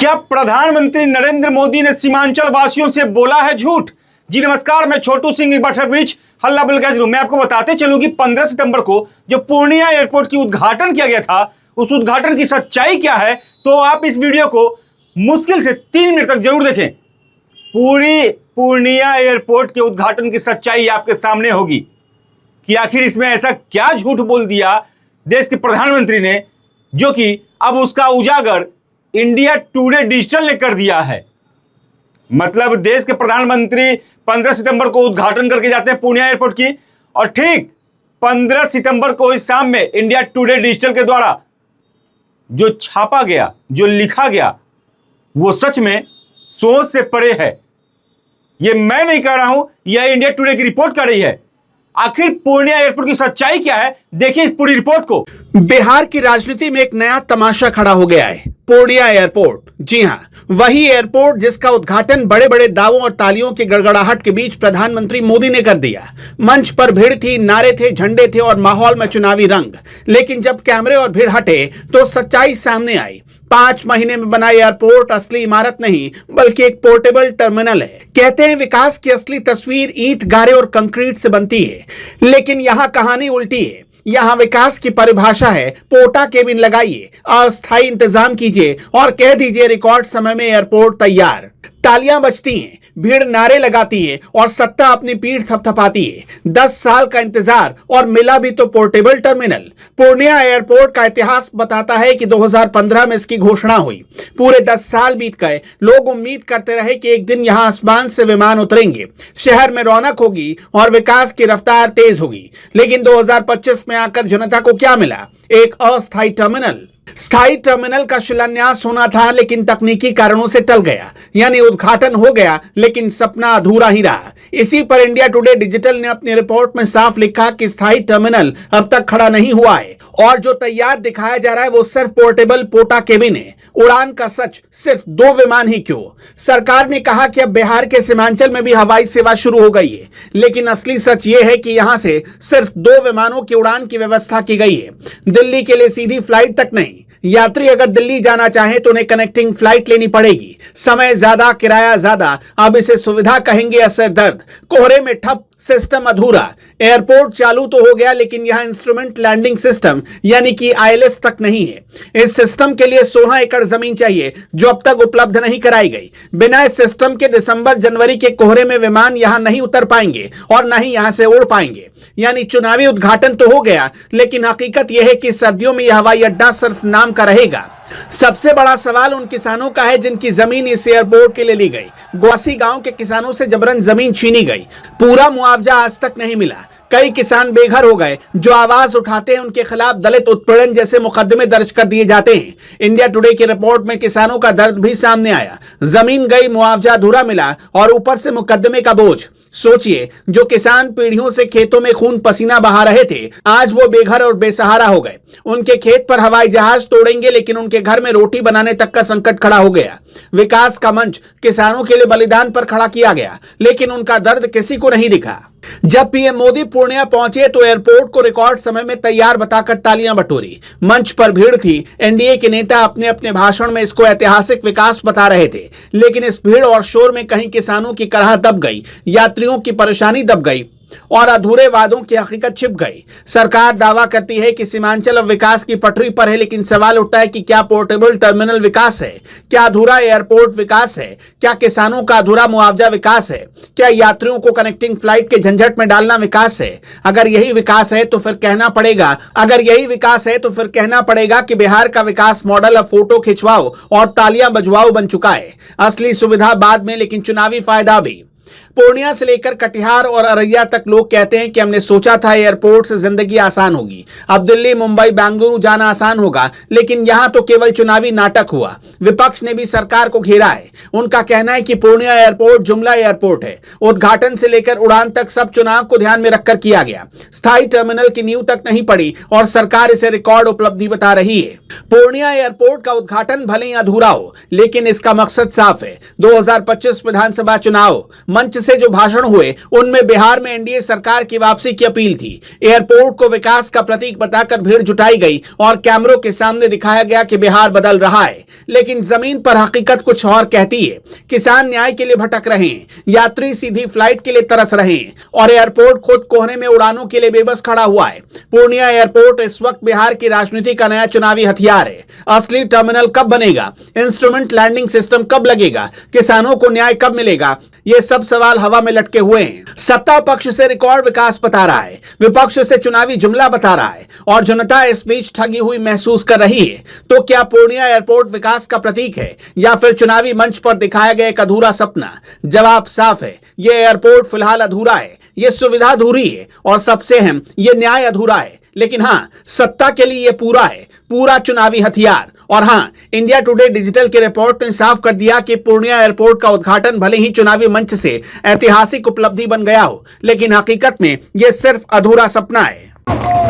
क्या प्रधानमंत्री नरेंद्र मोदी ने सीमांचल वासियों से बोला है झूठ? जी नमस्कार, मैं छोटू सिंह एक बार फिर बीच हल्ला बुलगा जरूर। मैं आपको बताते चलूं कि 15 सितंबर को जो पूर्णिया एयरपोर्ट की उद्घाटन किया गया था, उस उद्घाटन की सच्चाई क्या है, तो आप इस वीडियो को मुश्किल से 3 मिनट तक जरूर देखें। पूरी पूर्णिया एयरपोर्ट के उद्घाटन की सच्चाई आपके सामने होगी कि आखिर इसमें ऐसा क्या झूठ बोल दिया देश के प्रधानमंत्री ने, जो कि अब उसका उजागर इंडिया टुडे डिजिटल ने कर दिया है। मतलब देश के प्रधानमंत्री 15 सितंबर को उद्घाटन करके जाते हैं पूर्णिया एयरपोर्ट की, और ठीक 15 सितंबर को इस शाम में इंडिया टुडे डिजिटल के द्वारा जो छापा गया, जो लिखा गया, वो सच में सोच से परे है। ये मैं नहीं कह रहा हूं, यह इंडिया टुडे की रिपोर्ट कर रही है। आखिर पूर्णिया एयरपोर्ट की सच्चाई क्या है, देखिए इस पूरी रिपोर्ट को। बिहार की राजनीति में एक नया तमाशा खड़ा हो गया है, पूर्णिया एयरपोर्ट। जी हां, वही एयरपोर्ट जिसका उद्घाटन बड़े बड़े दावों और तालियों की गड़गड़ाहट के बीच प्रधानमंत्री मोदी ने कर दिया। मंच पर भीड़ थी, नारे थे, झंडे थे और माहौल में चुनावी रंग। लेकिन जब कैमरे और भीड़ हटे तो सच्चाई सामने आई। 5 महीने में बना एयरपोर्ट असली इमारत नहीं बल्कि एक पोर्टेबल टर्मिनल है। कहते हैं विकास की असली तस्वीर ईंट, गारे और कंक्रीट से बनती है, लेकिन यहां कहानी उल्टी है। यहां विकास की परिभाषा है पोटा केबिन लगाइए, अस्थायी इंतजाम कीजिए और कह दीजिए रिकॉर्ड समय में एयरपोर्ट तैयार। तालियां बजती हैं, भीड़ नारे लगाती है और सत्ता अपनी पीठ थपथपाती है। 10 साल का इंतजार और मिला भी तो पोर्टेबल टर्मिनल। पूर्णिया एयरपोर्ट का इतिहास बताता है कि 2015 में इसकी घोषणा हुई। पूरे 10 साल बीत गए, लोग उम्मीद करते रहे कि एक दिन यहां आसमान से विमान उतरेंगे, शहर में रौनक होगी और विकास की रफ्तार तेज होगी। लेकिन 2025 में आकर जनता को क्या मिला? एक अस्थायी टर्मिनल। स्थायी टर्मिनल का शिलान्यास होना था, लेकिन तकनीकी कारणों से टल गया। यानी उद्घाटन हो गया लेकिन सपना अधूरा ही रहा। इसी पर इंडिया टुडे डिजिटल ने अपनी रिपोर्ट में साफ लिखा कि स्थायी टर्मिनल अब तक खड़ा नहीं हुआ है और जो तैयार दिखाया जा रहा है वो सिर्फ पोर्टेबल पोटा केबिन है। उड़ान का सच सिर्फ 2 विमान ही क्यों? सरकार ने कहा कि अब बिहार के सीमांचल में भी हवाई सेवा शुरू हो गई है, लेकिन असली सच ये है कि यहां से सिर्फ 2 विमानों की उड़ान की व्यवस्था की गई है। दिल्ली के लिए सीधी फ्लाइट तक नहीं। यात्री अगर दिल्ली जाना चाहे तो उन्हें कनेक्टिंग फ्लाइट लेनी पड़ेगी। समय ज्यादा, किराया ज्यादा। अब इसे सुविधा कहेंगे या सिर दर्द। कोहरे में ठप, सिस्टम अधूरा। एयरपोर्ट चालू तो हो गया, लेकिन यहां इंस्ट्रूमेंट लैंडिंग सिस्टम यानी कि ILS तक नहीं है। इस सिस्टम के लिए 16 एकड़ जमीन चाहिए, जो अब तक उपलब्ध नहीं कराई गई। बिना इस सिस्टम के दिसंबर जनवरी के कोहरे में विमान यहां नहीं उतर पाएंगे और न ही यहां से उड़ पाएंगे। यानी चुनावी उद्घाटन तो हो गया, लेकिन हकीकत यह है कि सर्दियों में यह हवाई अड्डा सिर्फ नाम का रहेगा। सबसे बड़ा सवाल उन किसानों का है जिनकी जमीन इस एयरपोर्ट के लिए ली गई। ग्वासी गांव के किसानों से जबरन जमीन छीनी गई। पूरा मुआवजा आज तक नहीं मिला। कई किसान बेघर हो गए। जो आवाज उठाते हैं उनके खिलाफ दलित उत्पीड़न जैसे मुकदमे दर्ज कर दिए जाते हैं। इंडिया टुडे की रिपोर्ट में किसानों का दर्द भी सामने आया। जमीन गई, मुआवजा अधूरा मिला और ऊपर से मुकदमे का बोझ। सोचिए, जो किसान पीढ़ियों से खेतों में खून पसीना बहा रहे थे, आज वो बेघर और बेसहारा हो गए। उनके खेत पर हवाई जहाज तोड़ेंगे, लेकिन उनके घर में रोटी बनाने तक का संकट खड़ा हो गया। विकास का मंच किसानों के लिए बलिदान पर खड़ा किया गया, लेकिन उनका दर्द किसी को नहीं दिखा। जब पीएम मोदी पूर्णिया पहुंचे तो एयरपोर्ट को रिकॉर्ड समय में तैयार बताकर तालियां बटोरी। मंच पर भीड़ थी। एनडीए के नेता अपने अपने भाषण में इसको ऐतिहासिक विकास बता रहे थे, लेकिन इस भीड़ और शोर में कहीं किसानों की कराह दब गई, यात्रियों की परेशानी दब गई और अधूरे वादों की हकीकत छिप गई। सरकार दावा करती है कि सीमांचल अब विकास की पटरी पर है, लेकिन सवाल उठता है कि क्या पोर्टेबल टर्मिनल विकास है? क्या अधूरा एयरपोर्ट विकास है? क्या किसानों का अधूरा मुआवजा विकास है? क्या यात्रियों को कनेक्टिंग फ्लाइट के झंझट में डालना विकास है? अगर यही विकास है तो फिर कहना पड़ेगा कि बिहार का विकास मॉडल अब फोटो खिंचवाओ और तालियां बजवाओ बन चुका है। असली सुविधा बाद में, लेकिन चुनावी फायदा भी। पूर्णिया से लेकर कटिहार और अररिया तक लोग कहते हैं कि हमने सोचा था एयरपोर्ट से जिंदगी आसान होगी, अब दिल्ली, मुंबई, बेंगलुरु जाना आसान होगा, लेकिन यहां तो केवल चुनावी नाटक हुआ। विपक्ष ने भी सरकार को घेरा है। उनका कहना है कि पूर्णिया एयरपोर्ट जुमला एयरपोर्ट है। उद्घाटन से लेकर उड़ान तक सब चुनाव को ध्यान में रखकर किया गया। स्थायी टर्मिनल की नींव तक नहीं पड़ी और सरकार इसे रिकॉर्ड उपलब्धि बता रही है। पूर्णिया एयरपोर्ट का उद्घाटन भले ही अधूरा हो, लेकिन इसका मकसद साफ है। 2025 विधानसभा चुनाव, मंच से जो भाषण हुए उनमें बिहार में एनडीए सरकार की वापसी की अपील थी। एयरपोर्ट को विकास का प्रतीक बताकर भीड़ जुटाई गई और कैमरों के सामने दिखाया गया कि बिहार बदल रहा है, लेकिन जमीन पर हकीकत कुछ और कहती है। किसान न्याय के लिए भटक रहे हैं, यात्री सीधी फ्लाइट के लिए तरस रहे हैं और एयरपोर्ट खुद कोहरे में उड़ानों के लिए बेबस खड़ा हुआ है। पूर्णिया एयरपोर्ट इस वक्त बिहार की राजनीति का नया चुनावी हथियार है। असली टर्मिनल कब बनेगा, इंस्ट्रूमेंट लैंडिंग सिस्टम कब लगेगा, किसानों को न्याय कब मिलेगा, ये सब सवाल हवा में लटके हुए हैं। सत्ता पक्ष से रिकॉर्ड विकास बता रहा है, विपक्ष से चुनावी जुमला बता रहा है और जनता इस बीच ठगी हुई महसूस कर रही है। तो क्या पूर्णिया एयरपोर्ट विकास का प्रतीक है या फिर चुनावी मंच पर दिखाया गया एक अधूरा सपना? जवाब साफ है, यह एयरपोर्ट फिलहाल अधूरा है, यह सुविधा अधूरी है और सबसे अहम यह न्याय अधूरा है। लेकिन हां, सत्ता के लिए यह पूरा है, पूरा चुनावी हथियार। और हां, इंडिया टुडे डिजिटल के रिपोर्ट ने साफ कर दिया कि पूर्णिया एयरपोर्ट का उद्घाटन भले ही चुनावी मंच से ऐतिहासिक उपलब्धि बन गया हो, लेकिन हकीकत में यह सिर्फ अधूरा सपना है।